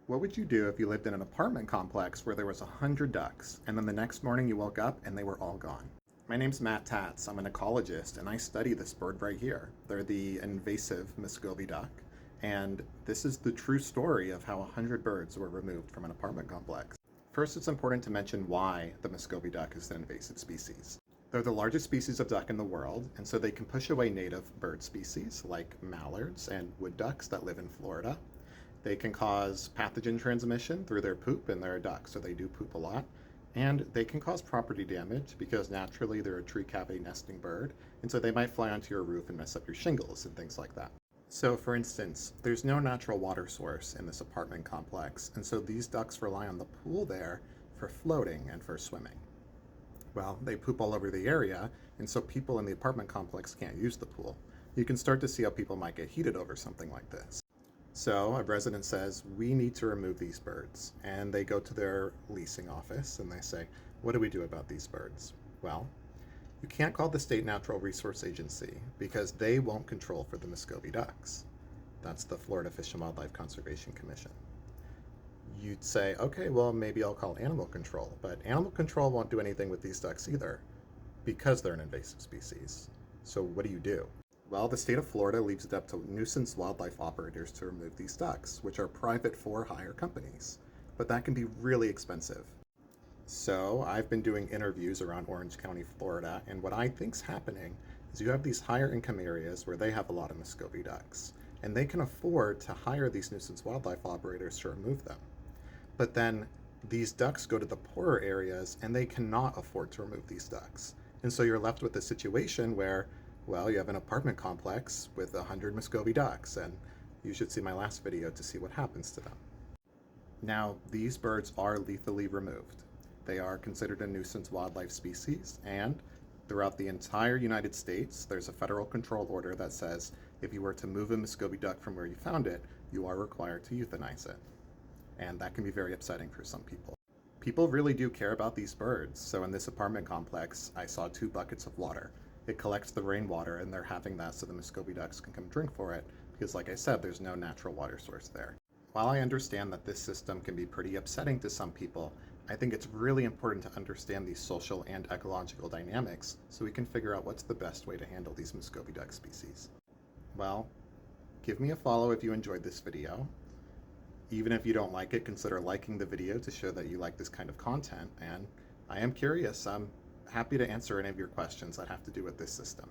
What would you do if you lived in an apartment complex where there was 100 ducks, and then the next morning you woke up and they were all gone? My name's Matt Tatz. I'm an ecologist, and I study this bird right here. They're the invasive Muscovy duck, and this is the true story of how 100 birds were removed from an apartment complex. First, it's important to mention why the Muscovy duck is an invasive species. They're the largest species of duck in the world, and so they can push away native bird species like mallards and wood ducks that live in Florida. They can cause pathogen transmission through their poop, and they're a duck, so they do poop a lot. And they can cause property damage because naturally they're a tree cavity nesting bird, and so they might fly onto your roof and mess up your shingles and things like that. So, for instance, there's no natural water source in this apartment complex, and so these ducks rely on the pool there for floating and for swimming. Well, they poop all over the area, and so people in the apartment complex can't use the pool. You can start to see how people might get heated over something like this. So a resident says, we need to remove these birds. And they go to their leasing office and they say, what do we do about these birds? Well, you can't call the State Natural Resource Agency because they won't control for the Muscovy ducks. That's the Florida Fish and Wildlife Conservation Commission. You'd say, okay, well, maybe I'll call animal control, but animal control won't do anything with these ducks either because they're an invasive species. So what do? Well, the state of Florida leaves it up to nuisance wildlife operators to remove these ducks, which are private for-hire companies. But that can be really expensive. So I've been doing interviews around Orange County, Florida, and what I think's happening is you have these higher income areas where they have a lot of Muscovy ducks, and they can afford to hire these nuisance wildlife operators to remove them. But then these ducks go to the poorer areas and they cannot afford to remove these ducks. And so you're left with a situation where, well, you have an apartment complex with 100 Muscovy ducks, and you should see my last video to see what happens to them. Now, these birds are lethally removed. They are considered a nuisance wildlife species, and throughout the entire United States, there's a federal control order that says if you were to move a Muscovy duck from where you found it, you are required to euthanize it. And that can be very upsetting for some people. People really do care about these birds, so in this apartment complex, I saw 2 buckets of water. It collects the rainwater, and they're having that so the Muscovy ducks can come drink for it, because like I said, there's no natural water source there. While I understand that this system can be pretty upsetting to some people, I think it's really important to understand these social and ecological dynamics so we can figure out what's the best way to handle these Muscovy duck species. Well, give me a follow if you enjoyed this video. Even if you don't like it, consider liking the video to show that you like this kind of content, and I am curious. I'm happy to answer any of your questions that have to do with this system.